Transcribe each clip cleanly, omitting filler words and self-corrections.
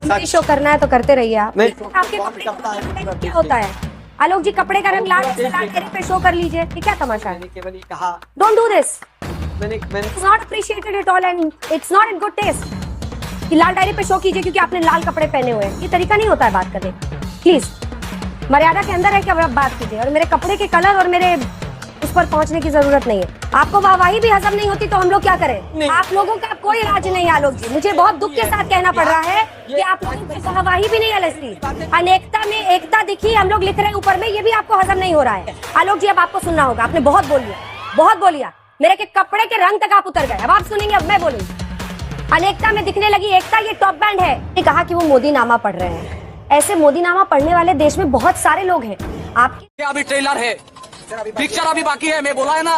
Comedy show करना है तो करते रहिए आप। आपके कपड़े क्या होता है? आलोक जी, कपड़े का रंग लाल चेहरे पे शो कर लीजिए, ये क्या तमाशा है? Don't do this, it's not appreciated at all and it's not in good taste कि लाल डायरी पे शो कीजिए क्योंकि आपने लाल कपड़े पहने हुए हैं। ये तरीका नहीं होता है बात करने। प्लीज मर्यादा के अंदर है कि अब बात कीजिए, और मेरे कपड़े के कलर और मेरे उस पर पहुंचने की जरूरत नहीं है। आपको वाहवाही भी हजम नहीं होती तो हम लोग क्या करें? आप लोगों का कोई इलाज नहीं है आलोक जी। मुझे बहुत दुख के साथ कहना पड़ रहा है कि आप लोगों की वाहवाही भी नहीं है लगती। अनेकता में एकता दिखी हम लोग लिख रहे हैं ऊपर में, ये भी आपको हजम नहीं हो रहा है। आलोक जी अब आपको सुनना होगा, आपने बहुत बोल लिया, बहुत बोलिया। मेरे के कपड़े के रंग तक आप उतर गए, अब आप सुनेंगे, अब मैं बोलूंगी। अनेकता में दिखने लगी एकता, ये टॉप बैंड है। ने कहा कि वो मोदी नामा पढ़ रहे हैं। ऐसे मोदी नामा पढ़ने वाले देश में बहुत सारे लोग हैं। आपके अभी ट्रेलर है, पिक्चर अभी बाकी है, मैं बोला है ना,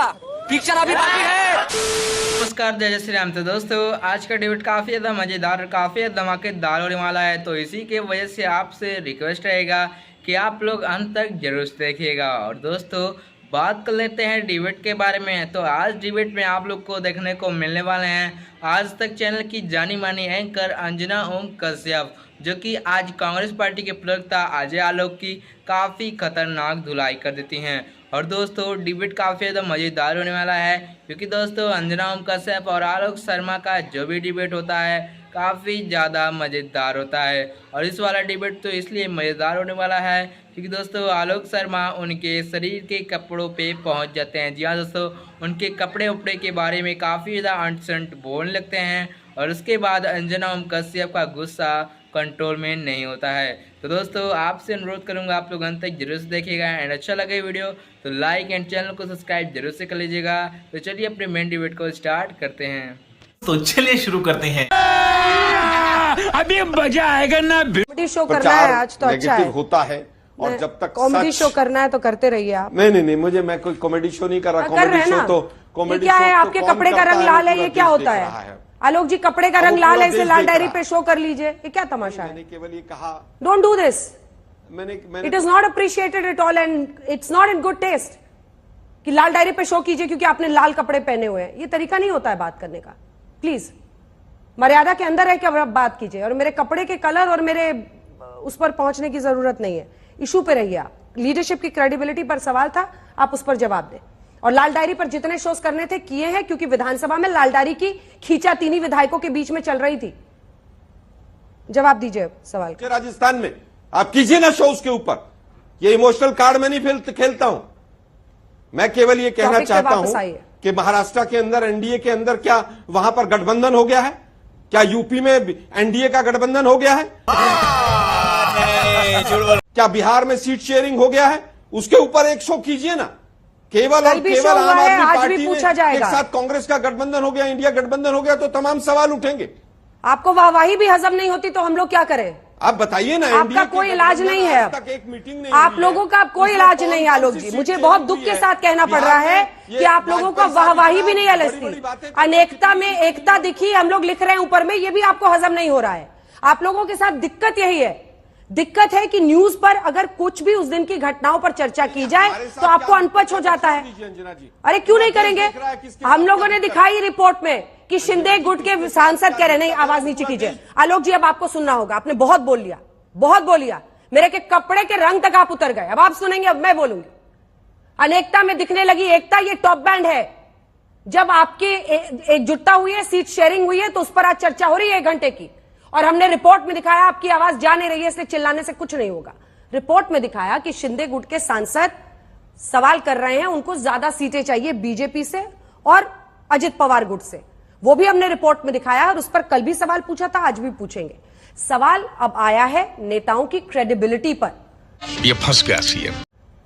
पिक्चर अभी बाकी है। नमस्कार, जय श्री राम। तो दोस्तों आज का डिबेट काफ़ी ज़्यादा मज़ेदार और काफ़ी धमाकेदार होने वाला है, तो इसी के वजह से आपसे रिक्वेस्ट रहेगा कि आप लोग अंत तक जरूर देखिएगा। और दोस्तों बात कर लेते हैं डिबेट के बारे में। तो आज डिबेट में आप लोग को देखने को मिलने वाले हैं आज तक चैनल की जानी मानी एंकर अंजना ओम कश्यप, जो कि आज कांग्रेस पार्टी के प्रवक्ता अजय आलोक की काफ़ी खतरनाक धुलाई कर देती हैं। और दोस्तों डिबेट काफ़ी ज़्यादा मज़ेदार होने वाला है, क्योंकि दोस्तों अंजना ओम कश्यप और आलोक शर्मा का जो भी डिबेट होता है काफ़ी ज़्यादा मज़ेदार होता है। और इस वाला डिबेट तो इसलिए मज़ेदार होने वाला है क्योंकि दोस्तों आलोक शर्मा उनके शरीर के कपड़ों पे पहुंच जाते हैं। जी हाँ दोस्तों, उनके कपड़े उपड़े के बारे में काफ़ी ज़्यादा अंट बोलने लगते हैं, और उसके बाद अंजना ओम कश्यप का गुस्सा कंट्रोल में नहीं होता है। तो दोस्तों आपसे अनुरोध करूंगा आप लोग अंत तक जरूर से देखिएगा, एंड अच्छा लगे वीडियो तो लाइक एंड चैनल को सब्सक्राइब जरूर से कर लीजिएगा। तो चलिए अपने मेन डिबेट को स्टार्ट करते हैं। तो चलिए शुरू करते हैं। अभी मजा आएगा ना। कॉमेडी शो करना है आज तो अच्छा है, होता है, और जब तक कॉमेडी शो करना है तो करते रहिए आप। नहीं, मैं कोई कॉमेडी शो नहीं कर रहा। कॉमेडी शो तो कॉमेडी क्या है? आपके कपड़े का रंग लाल है, ये क्या होता है? आलोक जी, कपड़े का रंग लाल है, इसे लाल डायरी पे शो कर लीजिए, ये क्या तमाशा है? मैंने केवल ये कहा, डोंट डू दिस, मैंने it is not appreciated at all and it's not in good taste कि लाल डायरी पे शो कीजिए क्योंकि आपने लाल कपड़े पहने हुए हैं। ये तरीका नहीं होता है बात करने का। प्लीज मर्यादा के अंदर है कि अब बात कीजिए, और मेरे कपड़े के कलर और मेरे उस पर पहुंचने की जरूरत नहीं है। इशू पे रहिए आप। लीडरशिप की क्रेडिबिलिटी पर सवाल था, आप उस पर जवाब दें। और लाल डायरी पर जितने शोज करने थे किए हैं, क्योंकि विधानसभा में लाल डायरी की खींचातानी विधायकों के बीच में चल रही थी। जवाब दीजिए सवाल का। राजस्थान में आप कीजिए ना शो उसके ऊपर। ये इमोशनल कार्ड में नहीं खेलता हूं मैं। केवल ये कहना चाहता हूं कि महाराष्ट्र के अंदर एनडीए के अंदर क्या वहां पर गठबंधन हो गया है? क्या यूपी में एनडीए का गठबंधन हो गया है? क्या बिहार में सीट शेयरिंग हो गया है? उसके ऊपर एक शो कीजिए ना। केवल और केवल आम आदमी पार्टी में एक साथ कांग्रेस का गठबंधन हो गया, इंडिया गठबंधन हो गया, तो तमाम सवाल उठेंगे। आपको वाहवाही भी हजम नहीं होती तो हम लोग क्या करें? आप बताइए ना। आपका कोई इलाज नहीं है, एक मीटिंग नहीं, आप लोगों का कोई इलाज नहीं है आलोक जी। मुझे बहुत दुख के साथ कहना पड़ रहा है कि आप लोगों का वाहवाही भी नहीं है लगती। अनेकता में एकता दिखी हम लोग लिख रहे हैं ऊपर में, ये भी आपको हजम नहीं हो रहा है। आप लोगों के साथ दिक्कत यही है। दिक्कत है कि न्यूज पर अगर कुछ भी उस दिन की घटनाओं पर चर्चा की जाए तो आपको अनपच हो जाता है। अरे क्यों नहीं करेंगे? हम लोगों ने दिखाई रिपोर्ट में कि शिंदे गुट के सांसद कह रहे, नहीं आवाज नीचे कीजिए आलोक जी, अब आपको सुनना होगा, आपने बहुत बोल लिया, बहुत बोलिया। मेरे के कपड़े के रंग तक आप उतर गए, अब आप सुनेंगे, अब मैं बोलूंगी। अनेकता में दिखने लगी एकता, ये टॉप बैंड है। जब आपकी एकजुटता हुई है, सीट शेयरिंग हुई है, तो उस पर आज चर्चा हो रही है 1 घंटे की, और हमने रिपोर्ट में दिखाया आपकी आवाज जा नहीं रही है, इसलिए चिल्लाने से कुछ नहीं होगा। रिपोर्ट में दिखाया कि शिंदे गुट के सांसद सवाल कर रहे हैं, उनको ज्यादा सीटें चाहिए बीजेपी से और अजित पवार गुट से। वो भी हमने रिपोर्ट में दिखाया, और उस पर कल भी सवाल पूछा था, आज भी पूछेंगे। सवाल अब आया है नेताओं की क्रेडिबिलिटी पर। ये फंस गया सीएम,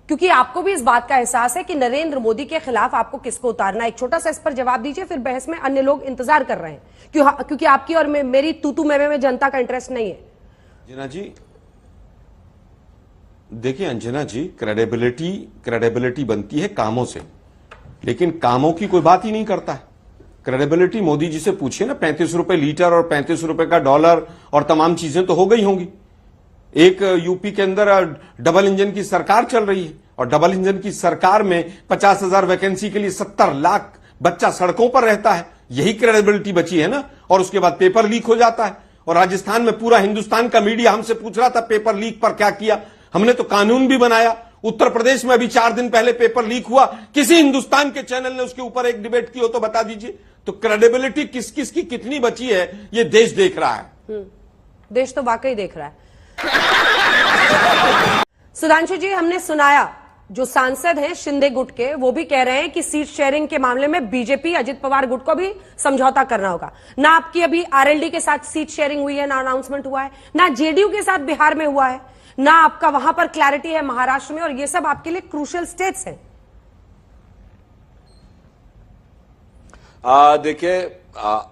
क्योंकि आपको भी इस बात का एहसास है कि नरेंद्र मोदी के खिलाफ आपको किसको उतारना है। एक छोटा सा इस पर जवाब दीजिए, फिर बहस में अन्य लोग इंतजार कर रहे हैं, क्योंकि आपकी और मेरी तू में जनता का इंटरेस्ट नहीं है। अंजना जी देखिए, अंजना जी, क्रेडिबिलिटी बनती है कामों से, लेकिन कामों की कोई बात ही नहीं करता है। क्रेडिबिलिटी मोदी जी से पूछिए ना। 35 रुपए लीटर और 35 रुपए का डॉलर और तमाम चीजें तो हो गई होंगी। एक यूपी के अंदर डबल इंजन की सरकार चल रही है, और डबल इंजन की सरकार में 50,000 वैकेंसी के लिए 70 लाख बच्चा सड़कों पर रहता है। यही क्रेडिबिलिटी बची है ना। और उसके बाद पेपर लीक हो जाता है, और राजस्थान में पूरा हिंदुस्तान का मीडिया हमसे पूछ रहा था पेपर लीक पर क्या किया। हमने तो कानून भी बनाया। उत्तर प्रदेश में अभी 4 दिन पहले पेपर लीक हुआ, किसी हिंदुस्तान के चैनल ने उसके ऊपर एक डिबेट की हो तो बता दीजिए। तो क्रेडिबिलिटी किस किस की कितनी बची है ये देश देख रहा है। देश तो वाकई देख रहा है। सुधांशु जी, हमने सुनाया जो सांसद हैं शिंदे गुट के, वो भी कह रहे हैं कि सीट शेयरिंग के मामले में बीजेपी अजित पवार गुट को भी समझौता करना होगा। ना आपकी अभी आरएलडी के साथ सीट शेयरिंग हुई है, ना अनाउंसमेंट हुआ है, ना जेडीयू के साथ बिहार में हुआ है, ना आपका वहां पर क्लैरिटी है महाराष्ट्र में, और ये सब आपके लिए क्रूशियल स्टेट्स हैं। देखिए,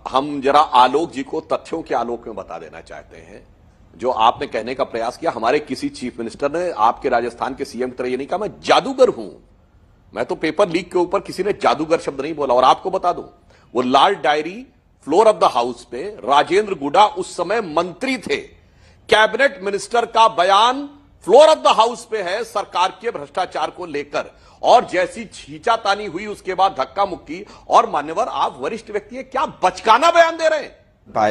हम जरा आलोक जी को तथ्यों के आलोक में बता देना चाहते हैं। जो आपने कहने का प्रयास किया, हमारे किसी चीफ मिनिस्टर ने आपके राजस्थान के सीएम की तरह ये नहीं कहा मैं जादूगर हूं। मैं तो पेपर लीक के ऊपर किसी ने जादूगर शब्द नहीं बोला। और आपको बता दूं, वो लाल diary floor of the house पे राजेंद्र गुडा उस समय मंत्री थे, कैबिनेट मिनिस्टर का बयान फ्लोर ऑफ द हाउस पे है सरकार के भ्रष्टाचार को लेकर। और जैसी छींचातानी हुई उसके बाद धक्का मुक्की। और मान्यवर, आप वरिष्ठ व्यक्ति है, क्या बचकाना बयान दे रहे हैं।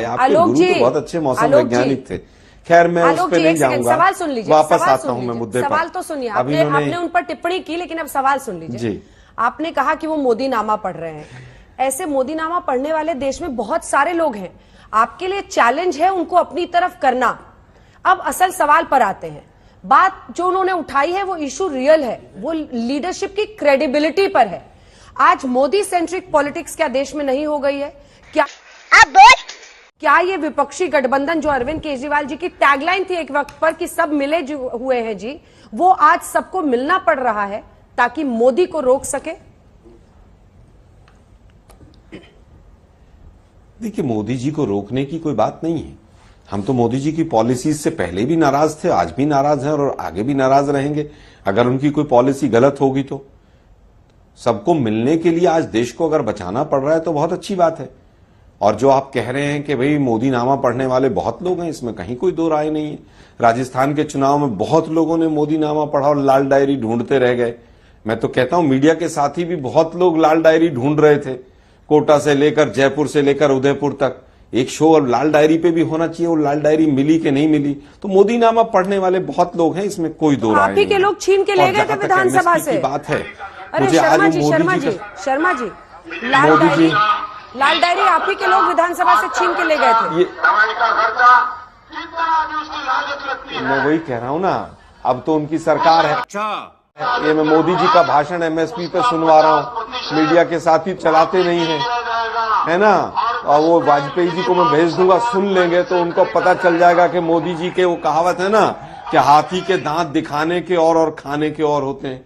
आपके गुरु तो बहुत अच्छे मौसम वैज्ञानिक थे। खैर, मैं उस पे नहीं जाऊंगा। सवाल सुन लीजिए, वापस आता हूं मैं मुद्दे पर। सवाल तो सुनिए, आपने उन पर टिप्पणी की, लेकिन अब सवाल सुन लीजिए। आपने कहा कि वो मोदीनामा पढ़ रहे हैं। ऐसे मोदीनामा पढ़ने वाले देश में बहुत सारे लोग हैं। आपके लिए चैलेंज है उनको अपनी तरफ करना। अब असल सवाल पर आते हैं। बात जो उन्होंने उठाई है वो इशू रियल है, वो लीडरशिप की क्रेडिबिलिटी पर है। आज मोदी सेंट्रिक पॉलिटिक्स क्या देश में नहीं हो गई है? क्या ये विपक्षी गठबंधन जो अरविंद केजरीवाल जी की टैगलाइन थी एक वक्त पर कि सब मिले हुए हैं जी, वो आज सबको मिलना पड़ रहा है ताकि मोदी को रोक सके? देखिए, मोदी जी को रोकने की कोई बात नहीं है। हम तो मोदी जी की पॉलिसीज से पहले भी नाराज थे, आज भी नाराज हैं और आगे भी नाराज रहेंगे। अगर उनकी कोई पॉलिसी गलत होगी तो सबको मिलने के लिए आज देश को अगर बचाना पड़ रहा है तो बहुत अच्छी बात है। और जो आप कह रहे हैं कि भाई मोदी नामा पढ़ने वाले बहुत लोग हैं, इसमें कहीं कोई दो राय नहीं है। राजस्थान के चुनाव में बहुत लोगों ने मोदी नामा पढ़ा और लाल डायरी ढूंढते रह गए। मैं तो कहता हूं मीडिया के साथी भी बहुत लोग लाल डायरी ढूंढ रहे थे, कोटा से लेकर जयपुर से लेकर उदयपुर तक। एक शो और लाल डायरी पे भी होना चाहिए, वो लाल डायरी मिली कि नहीं मिली। तो मोदी नामा पढ़ने वाले बहुत लोग हैं, इसमें कोई दो राय नहीं। आप ही के लोग छीन के ले गए थे विधानसभा से। बात है। अरे शर्मा जी, लाल डायरी आप ही के लोग विधानसभा से छीन के ले गए थे। मैं वही कह रहा हूं ना, अब तो उनकी सरकार है। ये मैं मोदी जी का भाषण एमएसपी पे सुनवा रहा हूं, मीडिया के साथी चलाते नहीं है ना। और वो वाजपेयी जी को मैं भेज दूंगा, सुन लेंगे तो उनको पता चल जाएगा कि मोदी जी के वो कहावत है ना कि हाथी के दांत दिखाने के और खाने के और होते हैं।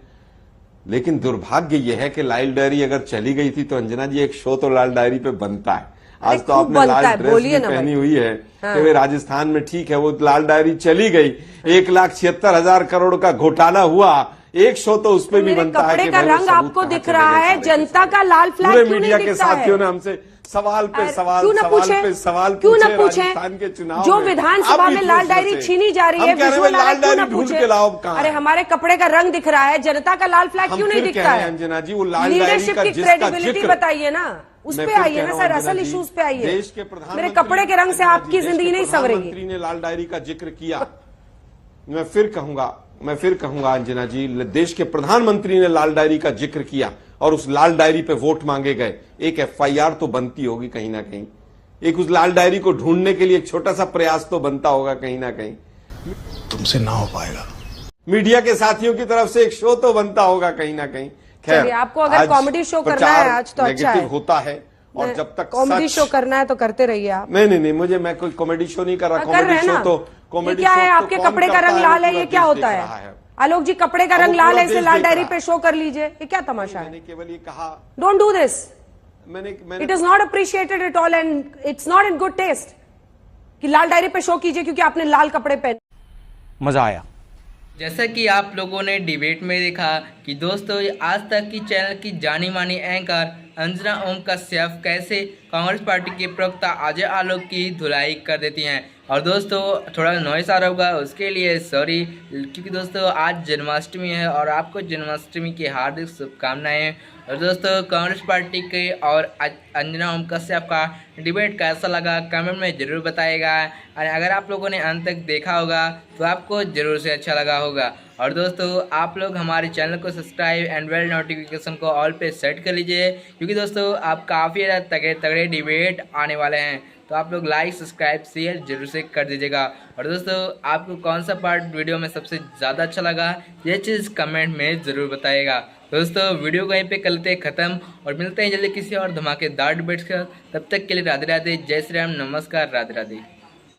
लेकिन दुर्भाग्य यह है कि लाल डायरी अगर चली गई थी तो अंजना जी एक शो तो लाल डायरी पे बनता है। आज तो आपने लाल ड्रेस भी पहनी हुई है कि वे राजस्थान में, ठीक है, वो लाल डायरी चली गई, 1,76,000 करोड़ का घोटाला हुआ, एक शो तो उस पर भी बनता है। कपड़े का रंग आपको दिख रहा है, जनता का लाल फ्लैग क्यों नहीं मीडिया दिखता के साथियों ने हमसे सवाल पे सवाल, क्यों न पूछे? राजस्थान के चुनाव जो विधानसभा में लाल डायरी छीनी जा रही है, लाल डायरी ढूंढ के लाओ कहां? अरे हमारे कपड़े का रंग दिख रहा है, जनता का लाल फ्लैग क्यों नहीं दिखता है? अंजना जी, वो लाल डायरी लीडरशिप की क्रेडिबिलिटी बताइए ना, उस पे आइए ना सर, असल इश्यूज पे आइए। देश के प्रधानमंत्री, मेरे कपड़े के रंग से आपकी जिंदगी नहीं संवरेगी। प्रधानमंत्री ने लाल डायरी का जिक्र किया। मैं फिर कहूंगा अंजना जी, देश के प्रधानमंत्री ने लाल डायरी का जिक्र किया और उस लाल डायरी पे वोट मांगे गए। एक एफआईआर तो बनती होगी कहीं ना कहीं, एक उस लाल डायरी को ढूंढने के लिए एक छोटा सा प्रयास तो बनता होगा कहीं ना कहीं। तुमसे ना हो पाएगा। मीडिया के साथियों की तरफ से एक शो तो बनता होगा कहीं ना कहीं। खैर, आपको अगर कॉमेडी शो करना है आज तो अच्छा है, होता है। और जब तक कॉमेडी शो करना है तो करते रहिए आप। नहीं, मैं कोई कॉमेडी शो नहीं कर रहा। कॉमेडी शो तो कॉमेडी क्या है? आपके कपड़े का रंग लाल है, ये क्या होता है? आलोक जी, कपड़े का रंग लाल है, इसे लाल डायरी पे शो कर लीजिए, ये क्या तमाशा है? मैंने केवल ये कहा, डोंट डू दिस। मैंने it is not appreciated at all and it's not in good taste कि लाल डायरी पे शो कीजिए क्योंकि आपने लाल कपड़े पहने। मजा आया। जैसा कि आप लोगों ने डिबेट में देखा कि दोस्तों आज तक की चैनल की जानी मानी एंकर अंजना ओम कश्यप कैसे कांग्रेस पार्टी के प्रवक्ता अजय आलोक की धुलाई कर देती हैं। और दोस्तों थोड़ा नॉइस आ रहा होगा उसके लिए सॉरी, क्योंकि दोस्तों आज जन्माष्टमी है और आपको जन्माष्टमी की हार्दिक शुभकामनाएं। और दोस्तों कांग्रेस पार्टी के और अंजना ओम कश्यप का डिबेट कैसा लगा कमेंट में ज़रूर बताइएगा। और अगर आप लोगों ने अंत तक देखा होगा तो आपको ज़रूर से अच्छा लगा होगा। और दोस्तों आप लोग हमारे चैनल को सब्सक्राइब एंड बेल नोटिफिकेशन को ऑल पे सेट कर लीजिए, क्योंकि दोस्तों आप काफ़ी ज़्यादा तगड़े तगड़े डिबेट आने वाले हैं। तो आप लोग लाइक सब्सक्राइब शेयर जरूर से कर दीजिएगा। और दोस्तों आपको कौन सा पार्ट वीडियो में सबसे ज़्यादा अच्छा लगा ये चीज़ कमेंट में ज़रूर बताइएगा। दोस्तों वीडियो को यहीं पे करते हैं ख़त्म और मिलते हैं जल्दी किसी और धमाकेदार डिबेट्स के साथ। तब तक के लिए राधे राधे, जय श्री राम, नमस्कार, राधे राधे।